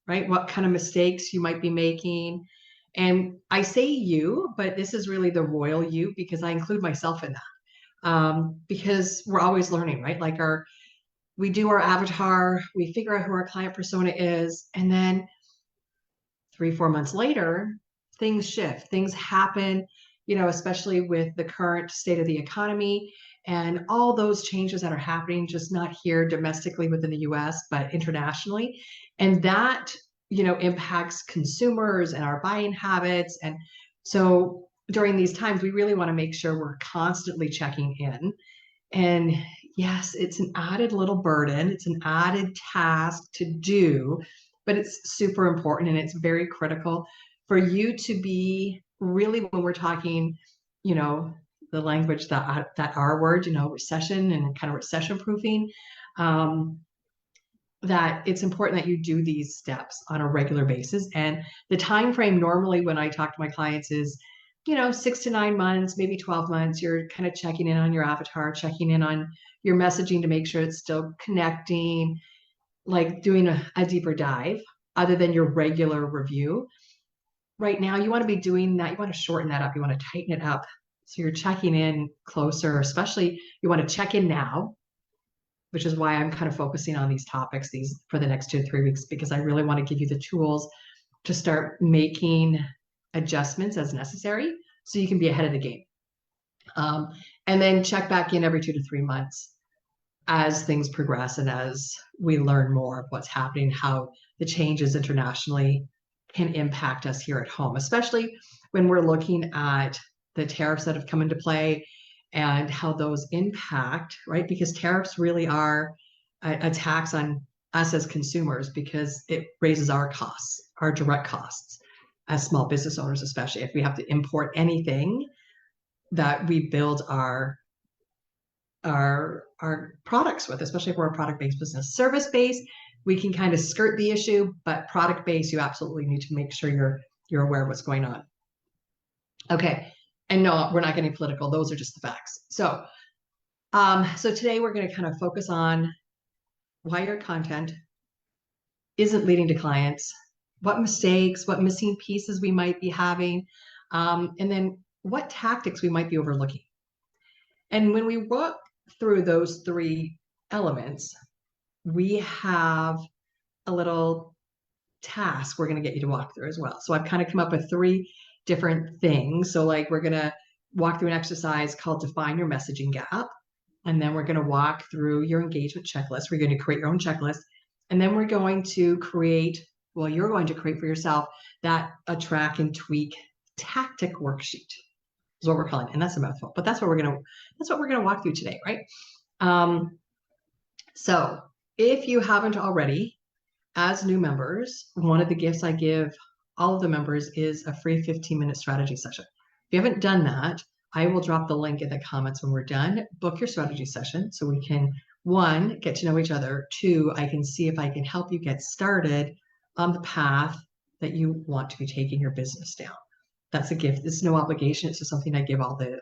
right? What kind of mistakes you might be making. And I say you, but this is really the royal you because I include myself in that. Because we're always learning, right? Like we do our avatar, we figure out who our client persona is, and then 3, 4 months later, things shift, things happen, especially with the current state of the economy and all those changes that are happening, just not here domestically within the US, but internationally. And that, impacts consumers and our buying habits. And so during these times, we really want to make sure we're constantly checking in. And yes, it's an added little burden, it's an added task to do, but it's super important and it's very critical for you to be really, when we're talking, the language that our word, recession and kind of recession proofing, that it's important that you do these steps on a regular basis. And the time frame normally when I talk to my clients is 6 to 9 months, maybe 12 months. You're kind of checking in on your avatar, checking in on your messaging to make sure it's still connecting, like doing a deeper dive other than your regular review. Right now, you want to be doing that. You want to shorten that up. You want to tighten it up. So you're checking in closer, especially you want to check in now, which is why I'm kind of focusing on these topics for the next 2 to 3 weeks, because I really want to give you the tools to start making adjustments as necessary so you can be ahead of the game. And then check back in every 2 to 3 months as things progress and as we learn more of what's happening, how the changes internationally can impact us here at home, especially when we're looking at the tariffs that have come into play and how those impact, right? Because tariffs really are a tax on us as consumers because it raises our costs, our direct costs as small business owners, especially if we have to import anything that we build our products with, especially if we're a product-based business. Service-based, we can kind of skirt the issue, but product-based, you absolutely need to make sure you're aware of what's going on. Okay, and no, we're not getting political. Those are just the facts. So today we're going to kind of focus on why your content isn't leading to clients, what mistakes, what missing pieces we might be having, and then what tactics we might be overlooking. And when we walk through those 3 elements, we have a little task we're going to get you to walk through as well. So I've kind of come up with 3 different things. So like we're going to walk through an exercise called Define Your Messaging Gap. And then we're going to walk through your engagement checklist. We're going to create your own checklist. And then we're going to create, well, you're going to create for yourself that attract and tweak tactic worksheet is what we're calling it. And that's a mouthful, but that's what we're going to walk through today, right? So if you haven't already, as new members, one of the gifts I give all of the members is a free 15-minute strategy session. If you haven't done that, I will drop the link in the comments when we're done. Book your strategy session so we can, 1, get to know each other. 2, I can see if I can help you get started on the path that you want to be taking your business down. That's a gift. It's no obligation. It's just something I give all the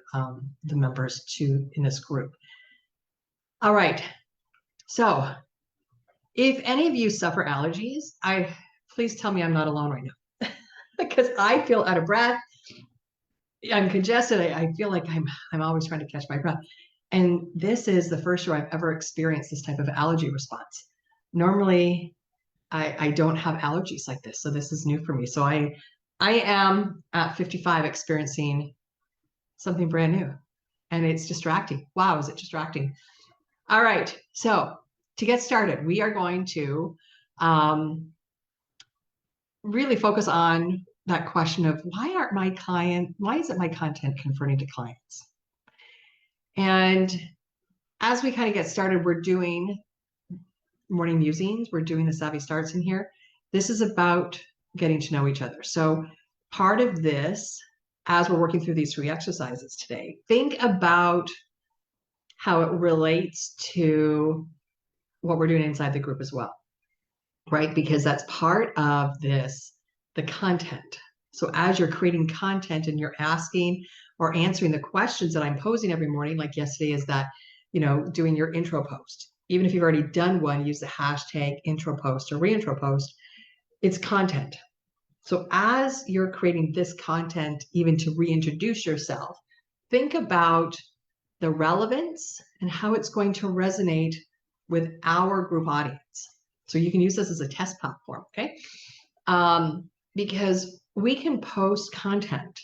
members in this group. All right. So if any of you suffer allergies, please tell me I'm not alone right now because I feel out of breath. I'm congested. I feel like I'm always trying to catch my breath. And this is the first year I've ever experienced this type of allergy response. Normally, I don't have allergies like this. So this is new for me. So I am at 55 experiencing something brand new. And it's distracting. Wow, is it distracting? All right. So to get started, we are going to really focus on that question of why isn't my content converting to clients? And as we kind of get started, we're doing morning musings. We're doing the Savvy Starts in here. This is about getting to know each other. So part of this, as we're working through these 3 exercises today, think about how it relates to what we're doing inside the group as well, right? Because that's part of this, the content. So as you're creating content and you're asking or answering the questions that I'm posing every morning, like yesterday is that, doing your intro post. Even if you've already done one, use the hashtag intro post or reintro post. It's content. So as you're creating this content, even to reintroduce yourself, think about the relevance and how it's going to resonate with our group audience. So you can use this as a test platform, okay? Because we can post content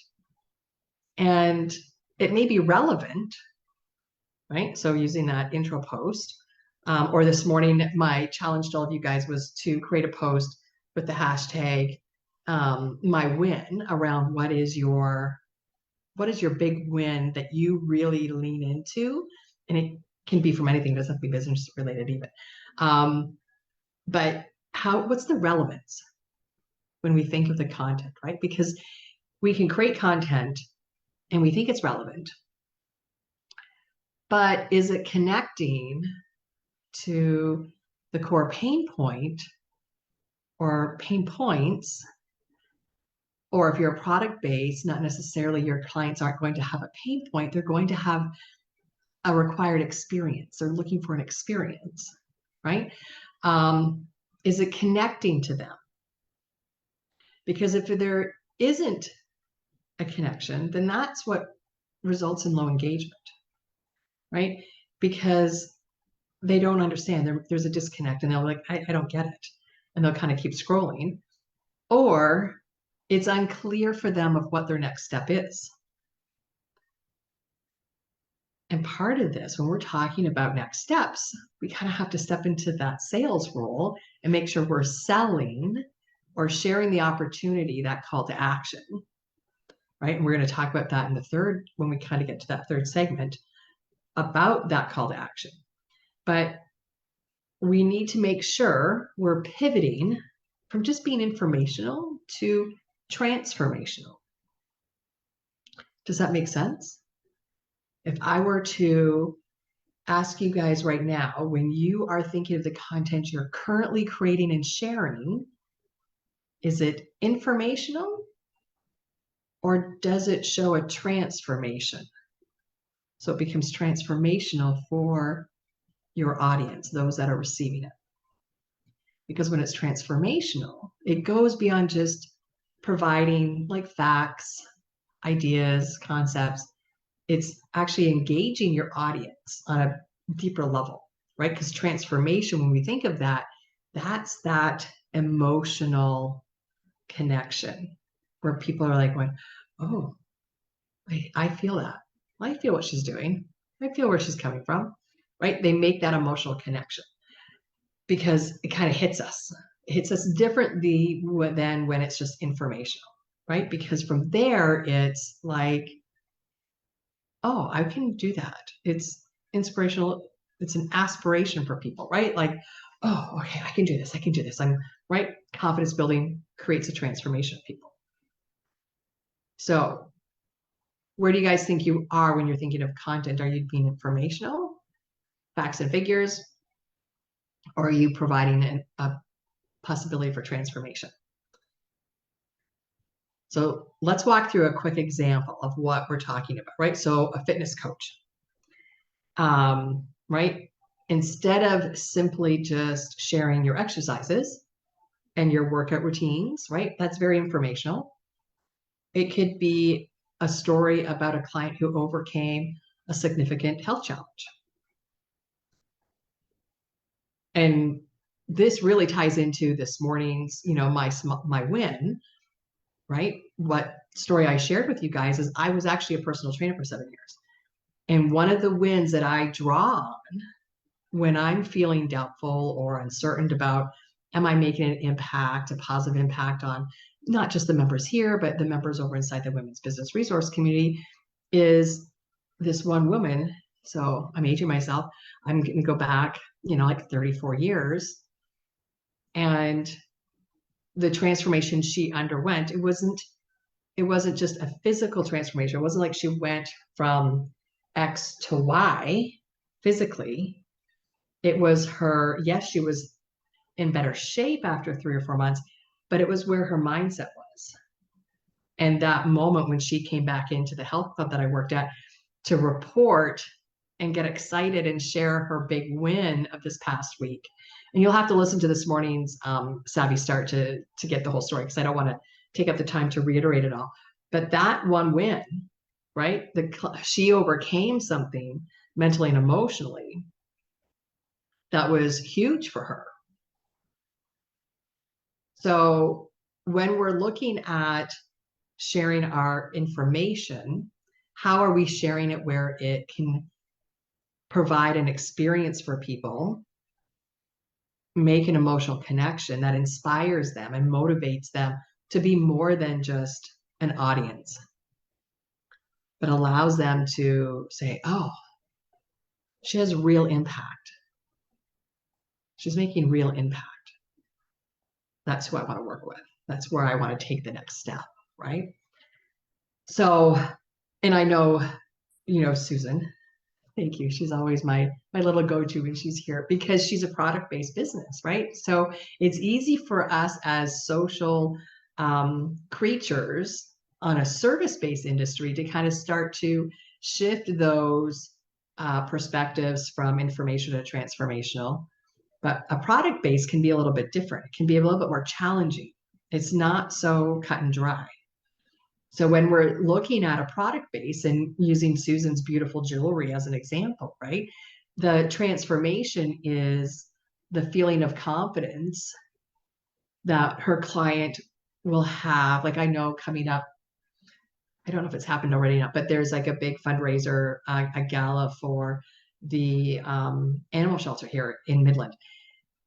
and it may be relevant, right? So using that intro post, or this morning, my challenge to all of you guys was to create a post with the hashtag my win around what is your big win that you really lean into, and it can be from anything, it doesn't have to be business related even. But what's the relevance when we think of the content, right? Because we can create content and we think it's relevant, but is it connecting to the core pain point or pain points? Or if you're a product based, not necessarily your clients aren't going to have a pain point, they're going to have a required experience. They're looking for an experience, right? Is it connecting to them? Because if there isn't a connection, then that's what results in low engagement, right? Because they don't understand. There's a disconnect and they're like, I don't get it. And they'll kind of keep scrolling. Or it's unclear for them of what their next step is. And part of this, when we're talking about next steps, we kind of have to step into that sales role and make sure we're selling or sharing the opportunity, that call to action, right? And we're going to talk about that in the third, when we kind of get to that third segment about that call to action. But we need to make sure we're pivoting from just being informational to transformational. Does that make sense? If I were to ask you guys right now, when you are thinking of the content you're currently creating and sharing, is it informational or does it show a transformation? So it becomes transformational for your audience, those that are receiving it. Because when it's transformational, it goes beyond just providing like facts, ideas, concepts. It's actually engaging your audience on a deeper level, right? Because transformation, when we think of that, that's that emotional connection where people are like, going, oh, I feel that. I feel what she's doing. I feel where she's coming from, right? They make that emotional connection because it kind of hits us. It hits us differently than when it's just informational, right? Because from there, it's like, oh, I can do that. It's inspirational. It's an aspiration for people, right? Like, oh, okay, I can do this. I can do this. I'm right. Confidence building creates a transformation of people. So where do you guys think you are when you're thinking of content? Are you being informational, facts and figures, or are you providing a possibility for transformation? So let's walk through a quick example of what we're talking about, right? So a fitness coach, right? Instead of simply just sharing your exercises and your workout routines, right? That's very informational. It could be a story about a client who overcame a significant health challenge. And this really ties into this morning's, my win, right? What story I shared with you guys is I was actually a personal trainer for 7 years. And one of the wins that I draw on when I'm feeling doubtful or uncertain about, am I making an impact, a positive impact on not just the members here, but the members over inside the women's business resource community, is this one woman. So I'm aging myself. I'm going to go back, like 34 years. And the transformation she underwent, it wasn't just a physical transformation. It wasn't like she went from X to Y physically. It was yes, she was in better shape after 3 or 4 months, but it was where her mindset was. And that moment when she came back into the health club that I worked at to report and get excited and share her big win of this past week. And you'll have to listen to this morning's Savvy Start to get the whole story, because I don't want to take up the time to reiterate it all. But that one win, right? She overcame something mentally and emotionally that was huge for her. So when we're looking at sharing our information, how are we sharing it where it can provide an experience for people, make an emotional connection that inspires them and motivates them to be more than just an audience, but allows them to say, oh, she has real impact. She's making real impact. That's who I want to work with. That's where I want to take the next step, right? So, and I know, Susan, thank you. She's always my little go-to when she's here, because she's a product-based business, right? So it's easy for us as social creatures on a service-based industry to kind of start to shift those perspectives from information to transformational. But a product base can be a little bit different. It can be a little bit more challenging. It's not so cut and dry. So when we're looking at a product base and using Susan's beautiful jewelry as an example, right? The transformation is the feeling of confidence that her client will have. Like, I know coming up, I don't know if it's happened already or not, but there's like a big fundraiser, a gala for the animal shelter here in Midland.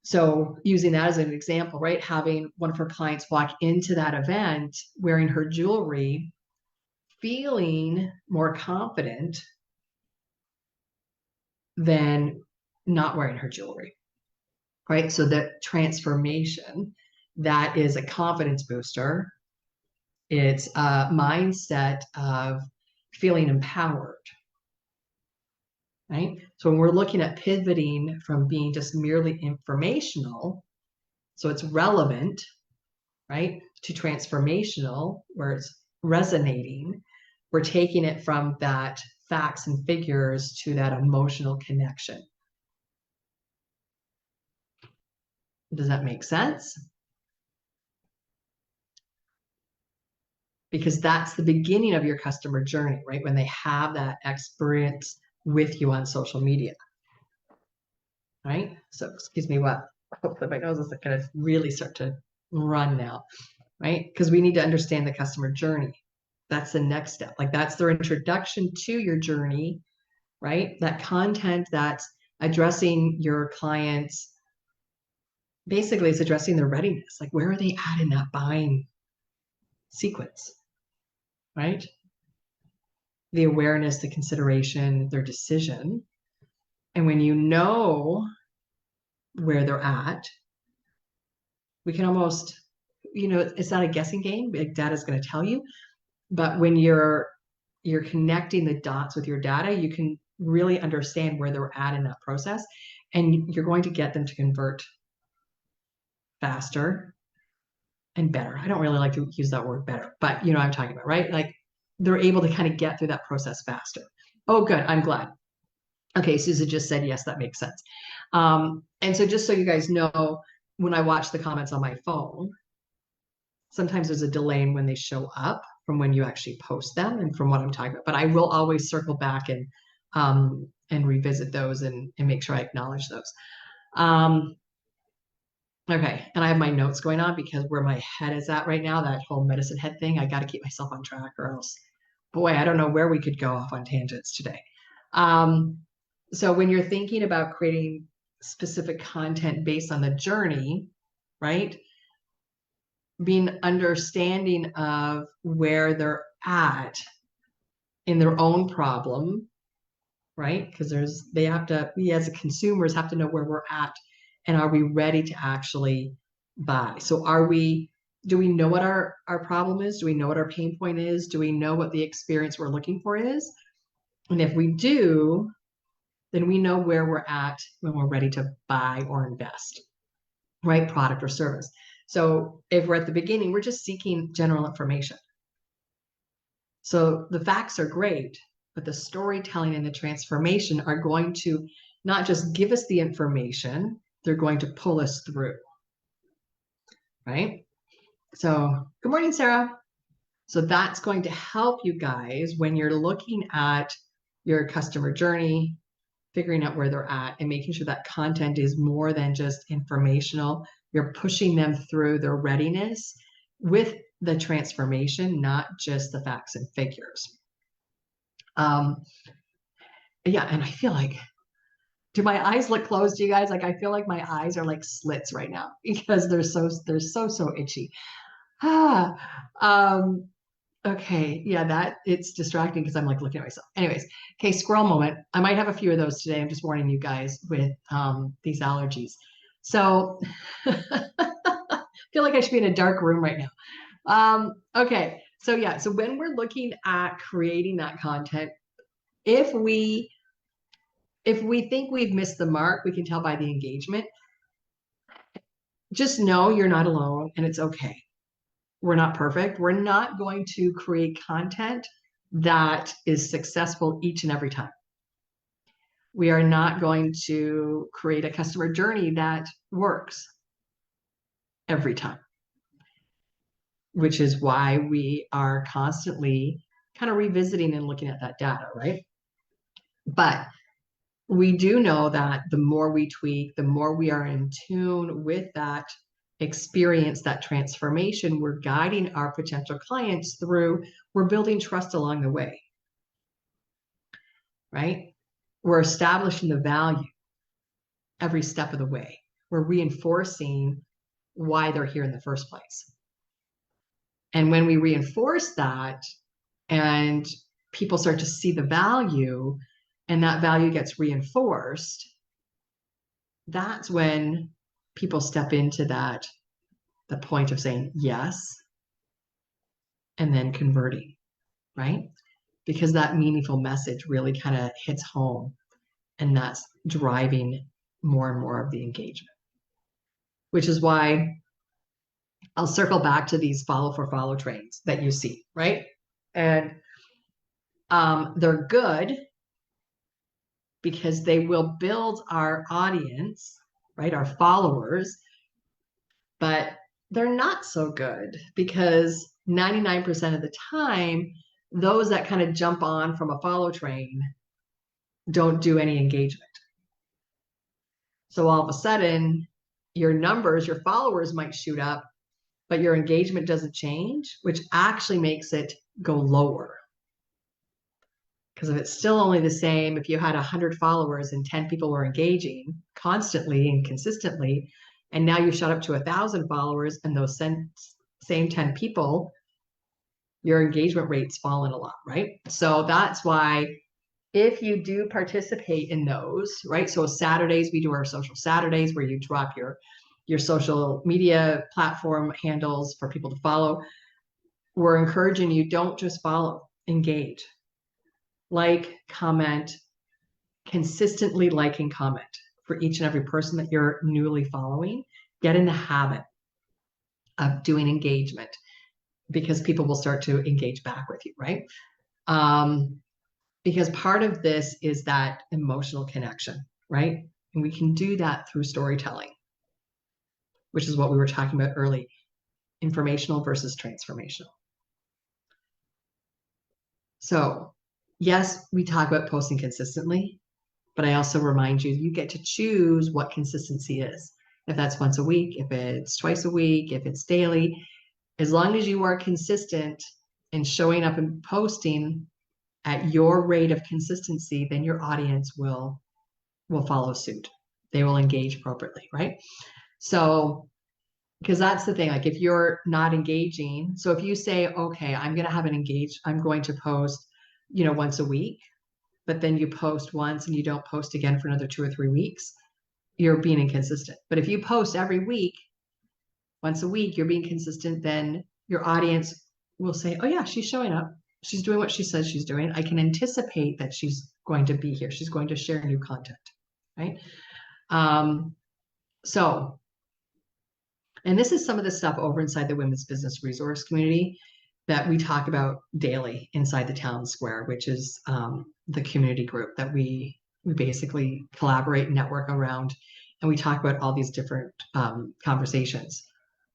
So using that as an example, right? Having one of her clients walk into that event wearing her jewelry, feeling more confident than not wearing her jewelry, right? So the transformation, that is a confidence booster. It's a mindset of feeling empowered, right? So when we're looking at pivoting from being just merely informational, so it's relevant, right, to transformational, where it's resonating, we're taking it from that facts and figures to that emotional connection. Does that make sense? Because that's the beginning of your customer journey, right? When they have that experience with you on social media, right? So excuse me, what? Hopefully my nose is going to really start to run now, right? Because we need to understand the customer journey. That's the next step. Like, that's their introduction to your journey, right? That content that's addressing your clients, basically it's addressing their readiness. Like, where are they at in that buying sequence, right? The awareness, the consideration, their decision. And when you know where they're at, we can almost, it's not a guessing game. Big data is going to tell you. But when you're connecting the dots with your data, you can really understand where they're at in that process. And you're going to get them to convert faster and better. I don't really like to use that word better, but you know what I'm talking about, right? Like, they're able to kind of get through that process faster. Oh, good. I'm glad. Okay, Susan just said, yes, that makes sense. And so just so you guys know, when I watch the comments on my phone, sometimes there's a delay in when they show up from when you actually post them and from what I'm talking about. But I will always circle back and revisit those and make sure I acknowledge those. Okay, and I have my notes going on because where my head is at right now, that whole medicine head thing, I got to keep myself on track, or else, boy, I don't know where we could go off on tangents today. So when you're thinking about creating specific content based on the journey, right? Being understanding of where they're at in their own problem, right? Because we as consumers have to know where we're at, and are we ready to actually buy? So do we know what our problem is? Do we know what our pain point is? Do we know what the experience we're looking for is? And if we do, then we know where we're at when we're ready to buy or invest, right? Product or service. So if we're at the beginning, we're just seeking general information. So the facts are great, but the storytelling and the transformation are going to not just give us the information, they're going to pull us through, right? So, good morning, Sarah. So that's going to help you guys when you're looking at your customer journey, figuring out where they're at and making sure that content is more than just informational. You're pushing them through their readiness with the transformation, not just the facts and figures. Yeah, and I feel like, do my eyes look closed to you guys? Like, I feel like my eyes are like slits right now because they're so itchy. Okay, yeah, that it's distracting because I'm like looking at myself. Anyways, okay, squirrel moment. I might have a few of those today. I'm just warning you guys with these allergies. So I feel like I should be in a dark room right now. Okay, so yeah, so when we're looking at creating that content, if we think we've missed the mark, we can tell by the engagement. Just know you're not alone and it's okay. We're not perfect. We're not going to create content that is successful each and every time. We are not going to create a customer journey that works every time, which is why we are constantly kind of revisiting and looking at that data, right? But we do know that the more we tweak, the more we are in tune with that experience, that transformation, we're guiding our potential clients through, we're building trust along the way, right? We're establishing the value every step of the way. We're reinforcing why they're here in the first place. And when we reinforce that and people start to see the value and that value gets reinforced, that's when people step into that, the point of saying yes, and then converting, right? Because that meaningful message really kind of hits home and that's driving more and more of the engagement, which is why I'll circle back to these follow for follow trains that you see, right? And they're good because they will build our audience, right? Our followers, but they're not so good because 99% of the time, those that kind of jump on from a follow train don't do any engagement. So all of a sudden, your numbers, your followers might shoot up, but your engagement doesn't change, which actually makes it go lower. Because if it's still only the same, if you had 100 followers and 10 people were engaging constantly and consistently, and now you shot up to 1,000 followers and those same 10 people, your engagement rate's fallen a lot, right? So that's why if you do participate in those, right? So Saturdays, we do our social Saturdays where you drop your social media platform handles for people to follow. We're encouraging you, don't just follow, engage. Like, comment, consistently like and comment for each and every person that you're newly following. Get in the habit of doing engagement because people will start to engage back with you, right? Because part of this is that emotional connection, right? And we can do that through storytelling, which is what we were talking about early, informational versus transformational. So yes, we talk about posting consistently, but I also remind you, you get to choose what consistency is. If that's once a week, if it's twice a week, if it's daily, as long as you are consistent in showing up and posting at your rate of consistency, then your audience will follow suit. They will engage appropriately, right? So, because that's the thing, like if you're not engaging, so if you say, okay, I'm going to post, once a week, but then you post once and you don't post again for another 2 or 3 weeks, you're being inconsistent. But if you post every week, once a week, you're being consistent, then your audience will say, oh yeah, she's showing up. She's doing what she says she's doing. I can anticipate that she's going to be here. She's going to share new content, right? So, and this is some of the stuff over inside the Women's Business Resource Community. that we talk about daily inside the town square, which is the community group that we basically collaborate and network around, and we talk about all these different conversations.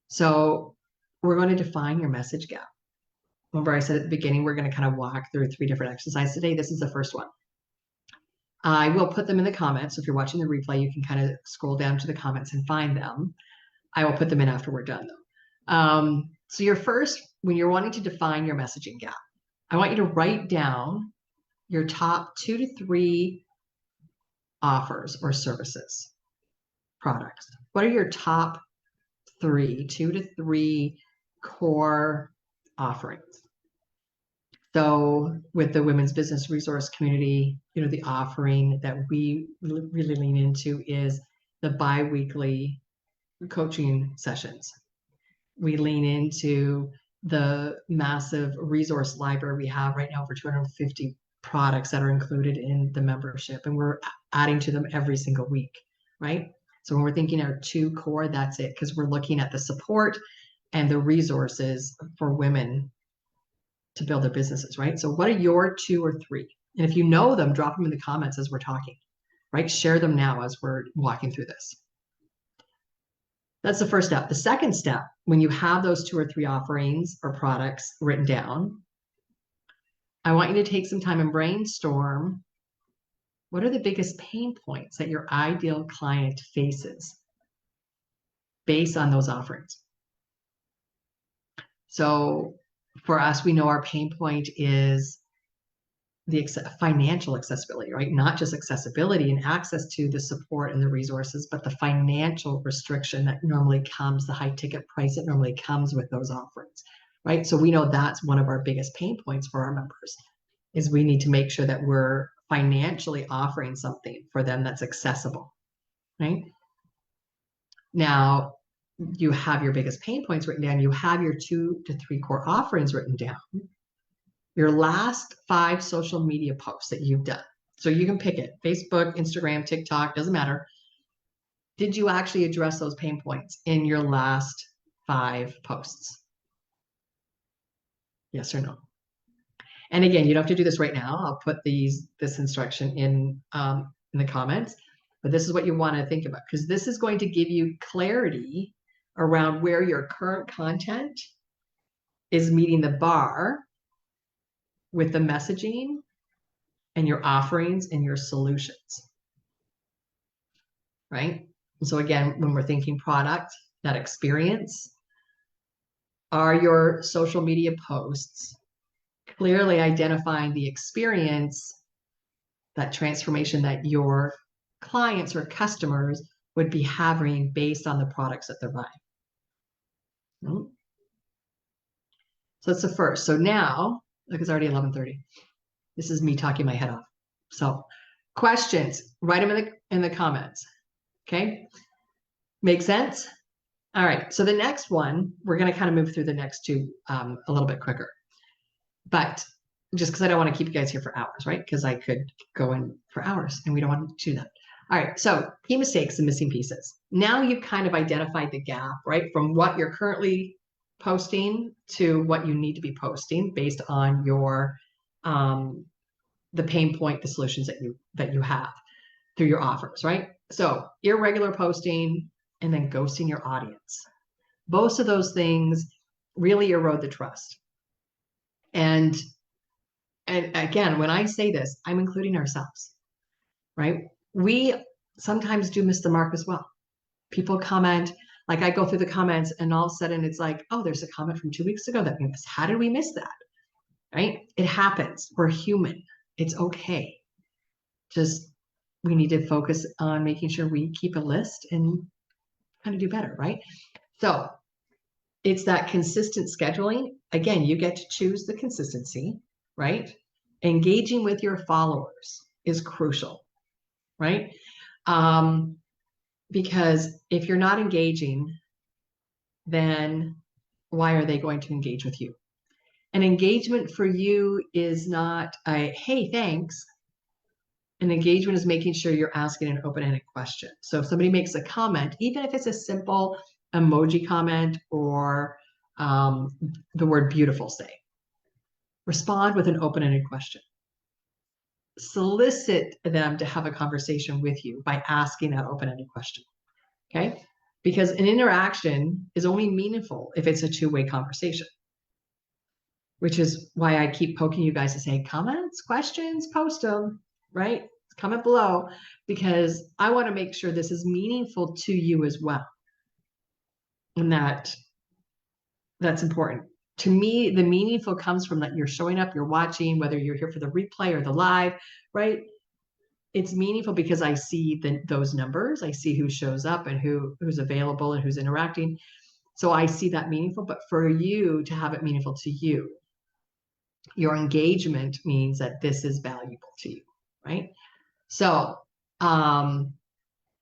So we're going to define your message gap. Remember I said at the beginning, we're going to kind of walk through 3 different exercises today. This is the first one. I will put them in the comments. So if you're watching the replay, you can kind of scroll down to the comments and find them. I will put them in after we're done though. So your first, when you're wanting to define your messaging gap, I want you to write down your top 2 to 3 offers or services, products. What are your top 2 to 3 core offerings? So with the Women's Business Resource Community, the offering that we really lean into is the bi-weekly coaching sessions. We lean into the massive resource library we have right now for 250 products that are included in the membership, and we're adding to them every single week, right? So when we're thinking our 2 core, that's it, because we're looking at the support and the resources for women to build their businesses, right? So what are your 2 or 3? And if you know them, drop them in the comments as we're talking, right? Share them now as we're walking through this. That's the first step. The second step, when you have those 2 or 3 offerings or products written down, I want you to take some time and brainstorm what are the biggest pain points that your ideal client faces based on those offerings. So for us, we know our pain point is the financial accessibility, right? Not just accessibility and access to the support and the resources, but the financial restriction that normally comes, the high ticket price that normally comes with those offerings, right? So we know that's one of our biggest pain points for our members, is we need to make sure that we're financially offering something for them that's accessible, right? Now, you have your biggest pain points written down. You have your 2 to 3 core offerings written down. Your last 5 social media posts that you've done. So you can pick it, Facebook, Instagram, TikTok, doesn't matter. Did you actually address those pain points in your last 5 posts? Yes or no? And again, you don't have to do this right now. I'll put this instruction in the comments, but this is what you want to think about, because this is going to give you clarity around where your current content is meeting the bar with the messaging and your offerings and your solutions, right? And so again, when we're thinking product, that experience, are your social media posts clearly identifying the experience, that transformation that your clients or customers would be having based on the products that they're buying? So that's the first. So now, look, it's already 11:30. This is me talking my head off. So questions, write them in the comments. Okay. Make sense? All right. So the next one, we're going to kind of move through the next 2 a little bit quicker, but just because I don't want to keep you guys here for hours, right? Because I could go in for hours and we don't want to do that. All right. So key mistakes and missing pieces. Now you've kind of identified the gap, right? From what you're currently posting to what you need to be posting based on your the pain point, the solutions that you have through your offers, right? So irregular posting and then ghosting your audience. Both of those things really erode the trust. And again, when I say this, I'm including ourselves, right? We sometimes do miss the mark as well. People comment, like I go through the comments and all of a sudden it's like, oh, there's a comment from 2 weeks ago that we missed. How did we miss that? Right? It happens. We're human. It's okay. Just we need to focus on making sure we keep a list and kind of do better, right? So it's that consistent scheduling. Again, you get to choose the consistency, right? Engaging with your followers is crucial, right? Because if you're not engaging, then why are they going to engage with you? An engagement for you is not a, hey, thanks. An engagement is making sure you're asking an open-ended question. So if somebody makes a comment, even if it's a simple emoji comment or the word beautiful, say, Respond with an open-ended question. Solicit them to have a conversation with you by asking that open-ended question. Okay? Because an interaction is only meaningful if it's a two-way conversation, which is why I keep poking you guys to say comments, questions, post them, right? Comment below, because I want to make sure this is meaningful to you as well. And that's important. To me, the meaningful comes from that you're showing up, you're watching, whether you're here for the replay or the live, right? It's meaningful because I see those numbers. I see who shows up and who's available and who's interacting. So I see that meaningful. But for you to have it meaningful to you, your engagement means that this is valuable to you, right? So,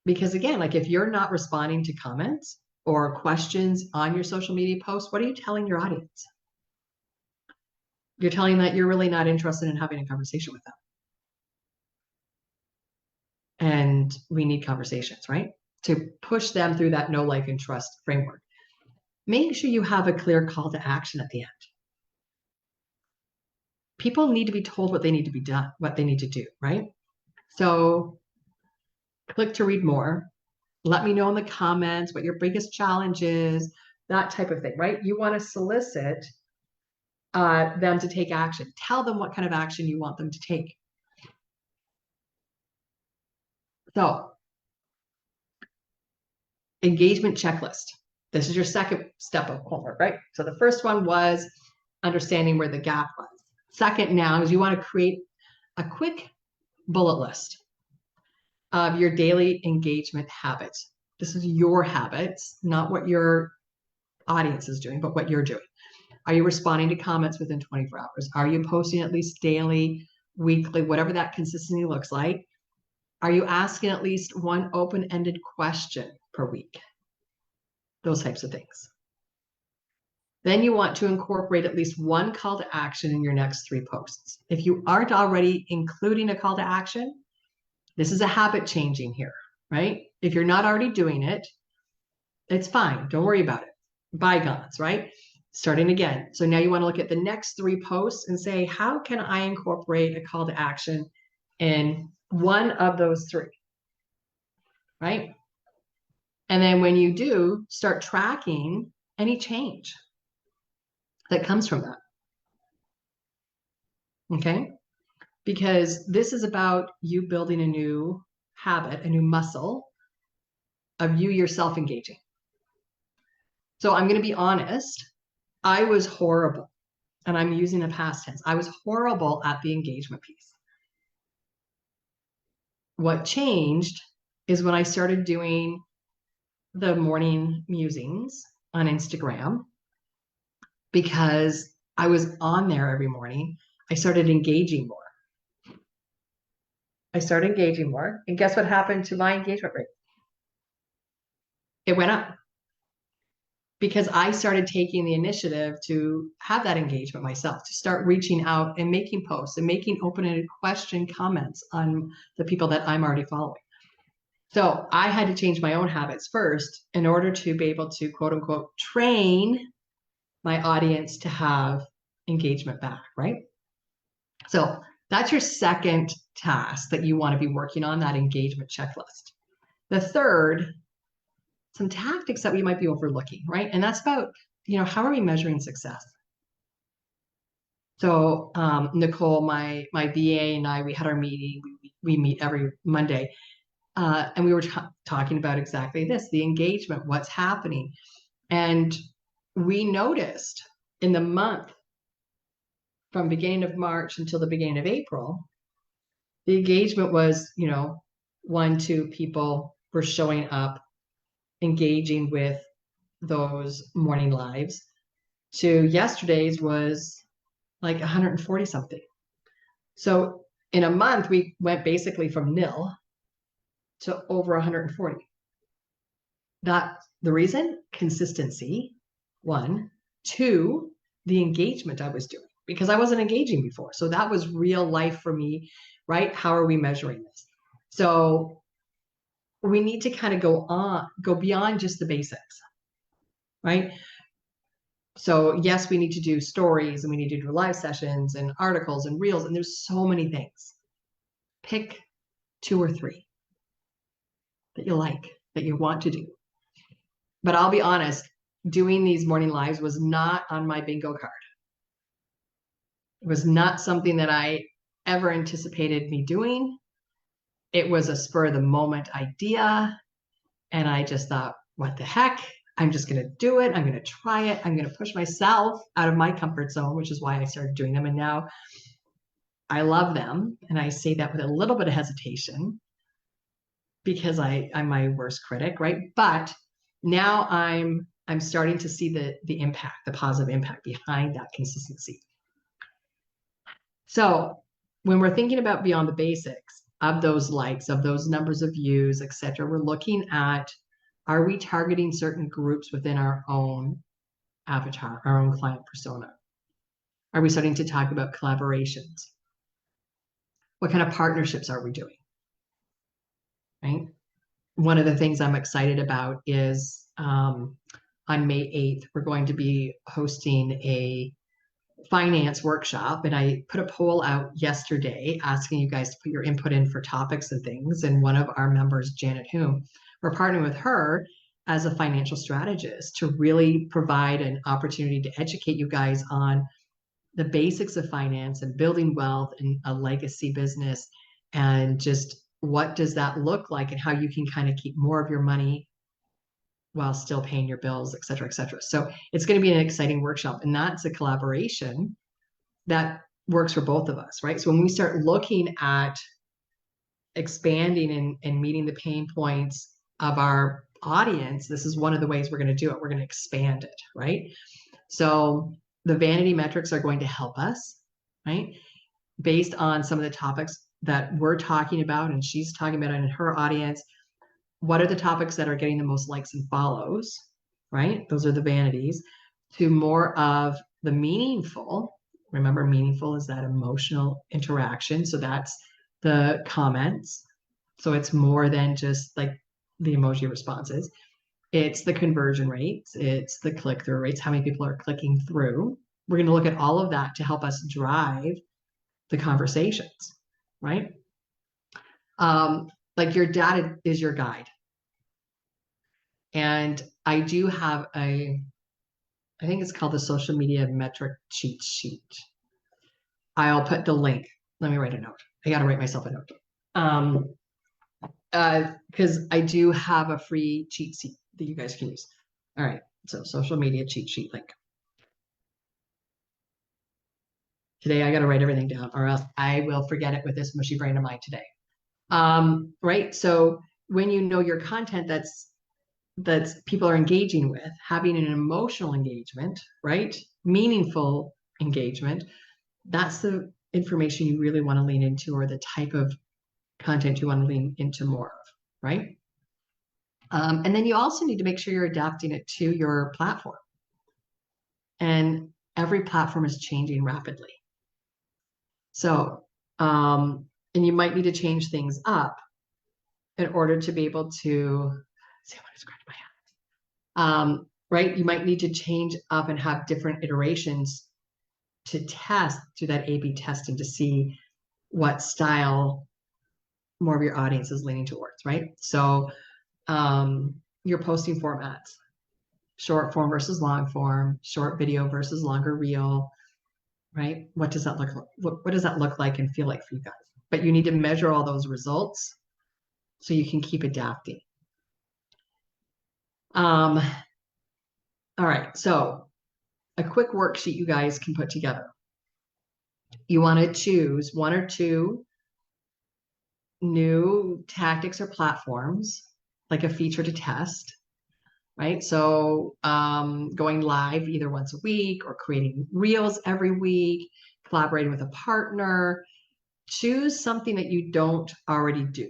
because again, like if you're not responding to comments or questions on your social media posts, what are you telling your audience? You're telling that you're really not interested in having a conversation with them. And we need conversations, right? To push them through that know, like, and trust framework. Make sure you have a clear call to action at the end. People need to be told what they need to be done, what they need to do, right? So click to read more. Let me know in the comments what your biggest challenge is, that type of thing, right? You want to solicit them to take action. Tell them what kind of action you want them to take. So, engagement checklist. This is your second step of homework, right? So the first one was understanding where the gap was. Second now is you want to create a quick bullet list of your daily engagement habits. This is your habits, not what your audience is doing, but what you're doing. Are you responding to comments within 24 hours? Are you posting at least daily, weekly, whatever that consistency looks like? Are you asking at least one open-ended question per week? Those types of things. Then you want to incorporate at least one call to action in your next 3 posts. If you aren't already including a call to action, this is a habit changing here, right? If you're not already doing it, it's fine. Don't worry about it. Bygones, right? Starting again. So now you want to look at the next 3 posts and say, how can I incorporate a call to action in one of those 3, right? And then when you do, start tracking any change that comes from that. Okay? Because this is about you building a new habit, a new muscle of you yourself engaging. So I'm going to be honest, I was horrible, and I'm using the past tense. I was horrible at the engagement piece. What changed is when I started doing the morning musings on Instagram, because I was on there every morning, I started engaging more. And guess what happened to my engagement rate? It went up because I started taking the initiative to have that engagement myself, to start reaching out and making posts and making open-ended question comments on the people that I'm already following. So I had to change my own habits first in order to be able to, quote unquote, train my audience to have engagement back, right? So that's your second task that you want to be working on, that engagement checklist. The third, some tactics that we might be overlooking, right? And that's about, how are we measuring success? So Nicole, my VA, and I, we had our meeting. We meet every Monday. And we were talking about exactly this, the engagement, what's happening. And we noticed in the month from beginning of March until the beginning of April, the engagement was, 1, 2 people were showing up, engaging with those morning lives, to yesterday's was like 140 something. So in a month, we went basically from nil to over 140. That the reason? Consistency, 1. 2, the engagement I was doing, because I wasn't engaging before. So that was real life for me, right? How are we measuring this? So we need to kind of go beyond just the basics, right? So yes, we need to do stories and we need to do live sessions and articles and reels, and there's so many things. Pick 2 or 3 that you like, that you want to do. But I'll be honest, doing these morning lives was not on my bingo card. It was not something that I ever anticipated me doing. It was a spur of the moment idea. And I just thought, what the heck? I'm just going to do it. I'm going to try it. I'm going to push myself out of my comfort zone, which is why I started doing them. And now I love them. And I say that with a little bit of hesitation because I'm my worst critic, right? But now I'm starting to see the impact, the positive impact behind that consistency. So when we're thinking about beyond the basics of those likes, of those numbers of views, et cetera, we're looking at, are we targeting certain groups within our own avatar, our own client persona? Are we starting to talk about collaborations? What kind of partnerships are we doing? Right? One of the things I'm excited about is on May 8th, we're going to be hosting a finance workshop, and I put a poll out yesterday asking you guys to put your input in for topics and things. And one of our members, Janet Hume, we're partnering with her as a financial strategist to really provide an opportunity to educate you guys on the basics of finance and building wealth and a legacy business, and just what does that look like and how you can kind of keep more of your money while still paying your bills, et cetera, et cetera. So it's going to be an exciting workshop, and that's a collaboration that works for both of us, right? So when we start looking at expanding and meeting the pain points of our audience, this is one of the ways we're going to do it. We're going to expand it, right? So the vanity metrics are going to help us, right? Based on some of the topics that we're talking about and she's talking about in her audience, what are the topics that are getting the most likes and follows, right? Those are the vanities, to more of the meaningful. Remember, meaningful is that emotional interaction. So that's the comments. So it's more than just like the emoji responses. It's the conversion rates. It's the click-through rates, how many people are clicking through. We're going to look at all of that to help us drive the conversations, right? Like your data is your guide. And I do have I think it's called the social media metric cheat sheet. I'll put the link. Let me write a note. I got to write myself a note. Because I do have a free cheat sheet that you guys can use. All right. So social media cheat sheet link. Today I got to write everything down, or else I will forget it with this mushy brain of mine today. Right. So when you know your content that people are engaging with, having an emotional engagement, right? Meaningful engagement, that's the information you really want to lean into, or the type of content you want to lean into more of, right? And then you also need to make sure you're adapting it to your platform. And every platform is changing rapidly. So, and you might need to change things up in order to be able to see, I want to scratch my head. Right? You might need to change up and have different iterations to test, do that A/B testing to see what style more of your audience is leaning towards, right? So your posting formats, short form versus long form, short video versus longer reel, right? What does that look like? What does that look like and feel like for you guys? But you need to measure all those results so you can keep adapting. All right, so a quick worksheet you guys can put together. You want to choose 1 or 2 new tactics or platforms, like a feature to test, right? So going live either once a week or creating reels every week, collaborating with a partner. Choose something that you don't already do.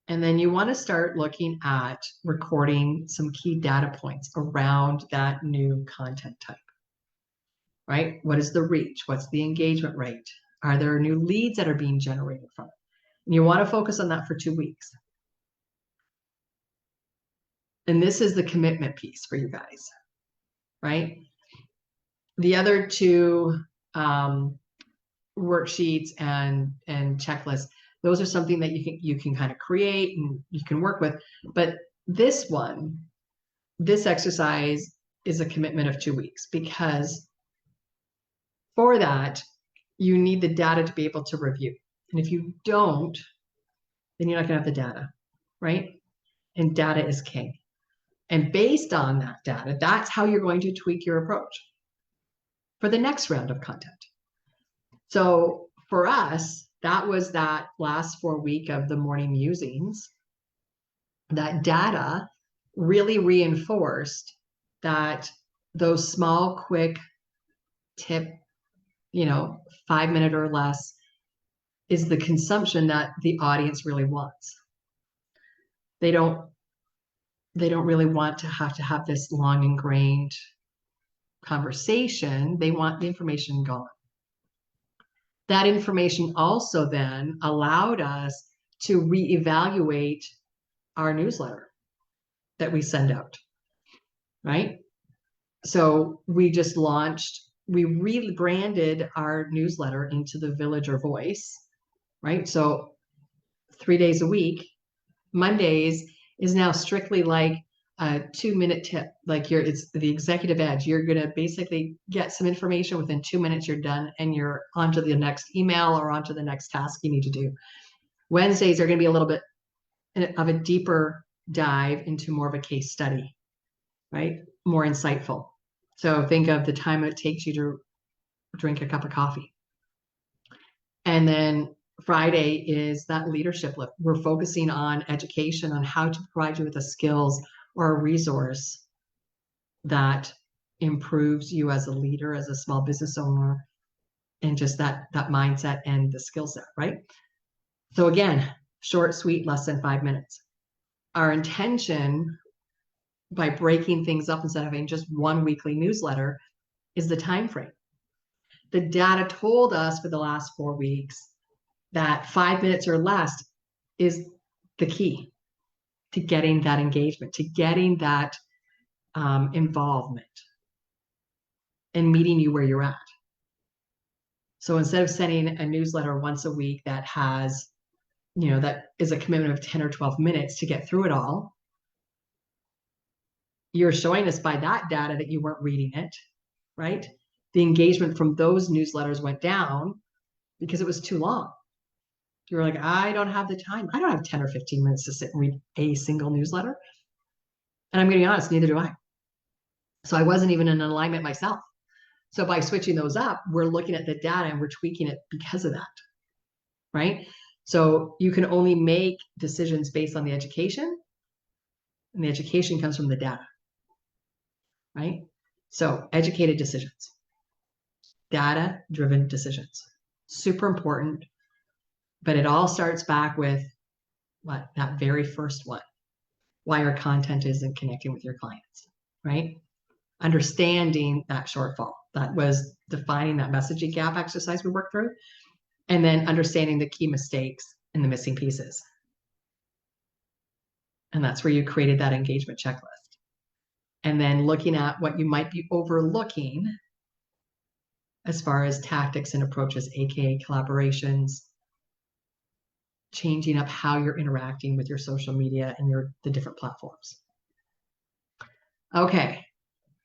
And then you want to start looking at recording some key data points around that new content type, right? What is the reach? What's the engagement rate? Are there new leads that are being generated from it? And you want to focus on that for 2 weeks. And this is the commitment piece for you guys, right? The other two worksheets and checklists, those are something that you can kind of create and you can work with. But this one, this exercise is a commitment of 2 weeks, because for that, you need the data to be able to review. And if you don't, then you're not going to have the data, right? And data is king. And based on that data, that's how you're going to tweak your approach for the next round of content. So for us, that was that last 4 week of the morning musings. That data really reinforced that those small, quick tip, 5 minute or less, is the consumption that the audience really wants. They don't really want to have this long ingrained conversation. They want the information gone. That information also then allowed us to reevaluate our newsletter that we send out, right? So we rebranded our newsletter into the Villager Voice, right? So 3 days a week, Mondays is now strictly like a 2-minute tip. Like it's the executive edge. You're going to basically get some information within 2 minutes, you're done, and you're onto the next email or onto the next task you need to do. Wednesdays are going to be a little bit of a deeper dive into more of a case study, right? More insightful. So think of the time it takes you to drink a cup of coffee. And then Friday is that leadership lift. We're focusing on education, on how to provide you with the skills or a resource that improves you as a leader, as a small business owner, and just that mindset and the skill set, right? So again, short, sweet, less than 5 minutes. Our intention by breaking things up instead of having just one weekly newsletter is the time frame. The data told us for the last 4 weeks that 5 minutes or less is the key to getting that engagement, to getting that involvement and meeting you where you're at. So instead of sending a newsletter once a week that has, that is a commitment of 10 or 12 minutes to get through it all, you're showing us by that data that you weren't reading it, right? The engagement from those newsletters went down because it was too long. You were like, I don't have the time. I don't have 10 or 15 minutes to sit and read a single newsletter. And I'm going to be honest, neither do I. So I wasn't even in alignment myself. So by switching those up, we're looking at the data and we're tweaking it because of that, right? So you can only make decisions based on the education, and the education comes from the data, right? So educated decisions, data-driven decisions, super important. But it all starts back with what? That very first one. Why our content isn't connecting with your clients, right? Understanding that shortfall. That was defining that messaging gap exercise we worked through. And then understanding the key mistakes and the missing pieces. And that's where you created that engagement checklist. And then looking at what you might be overlooking as far as tactics and approaches, aka collaborations, changing up how you're interacting with your social media and the different platforms. Okay,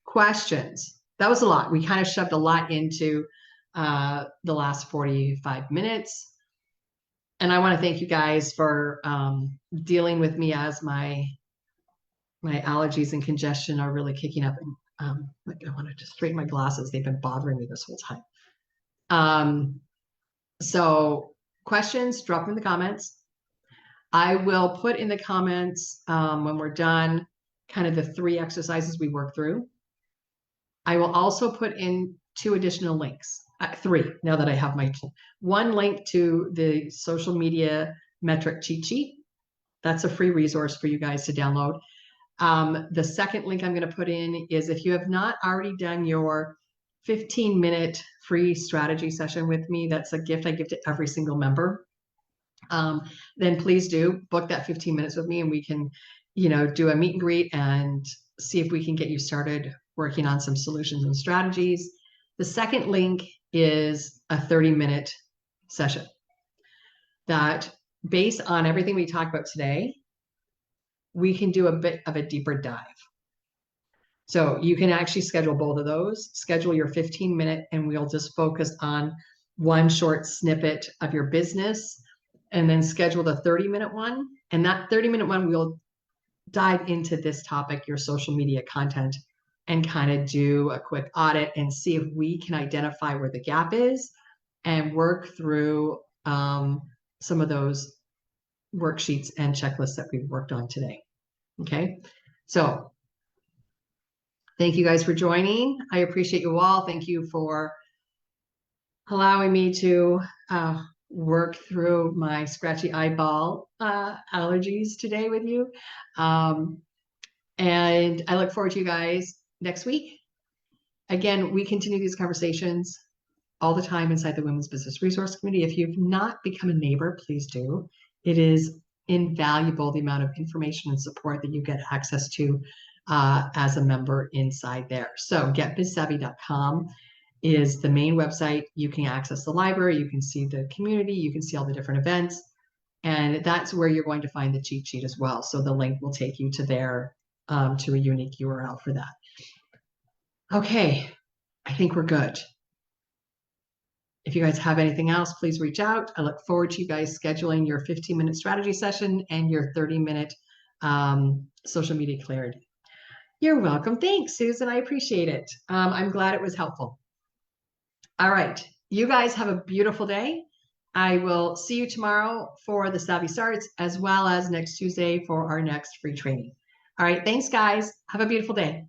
questions. That was a lot. We kind of shoved a lot into the last 45 minutes. And I want to thank you guys for dealing with me as my allergies and congestion are really kicking up. And I wanted to straighten my glasses. They've been bothering me this whole time. So questions, drop them in the comments. I will put in the comments when we're done kind of the 3 exercises we worked through. I will also put in 2 additional links, 3 now that I have my 1 link to the social media metric cheat sheet. That's a free resource for you guys to download. The second link I'm going to put in is if you have not already done your 15-minute free strategy session with me, that's a gift I give to every single member. Then please do book that 15 minutes with me and we can do a meet and greet and see if we can get you started working on some solutions and strategies. The second link is a 30-minute session that, based on everything we talked about today, we can do a bit of a deeper dive. So you can actually schedule both of those. Schedule your 15-minute, and we'll just focus on one short snippet of your business, and then schedule the 30-minute one. And that 30-minute one, we'll dive into this topic, your social media content, and kind of do a quick audit and see if we can identify where the gap is and work through some of those worksheets and checklists that we've worked on today. Okay, so thank you guys for joining. I appreciate you all. Thank you for allowing me to work through my scratchy eyeball allergies today with you. And I look forward to you guys next week. Again, we continue these conversations all the time inside the Women's Business Resource Committee. If you've not become a neighbor, please do. It is invaluable, the amount of information and support that you get access to as a member inside there. So getbizsavvy.com is the main website. You can access the library, you can see the community, you can see all the different events, and that's where you're going to find the cheat sheet as well. So the link will take you to there, to a unique URL for that. Okay, I think we're good. If you guys have anything else, please reach out. I look forward to you guys scheduling your 15-minute strategy session and your 30-minute social media clarity. You're welcome. Thanks, Susan. I appreciate it. I'm glad it was helpful. All right. You guys have a beautiful day. I will see you tomorrow for the Savvy Starts, as well as next Tuesday for our next free training. All right. Thanks, guys. Have a beautiful day.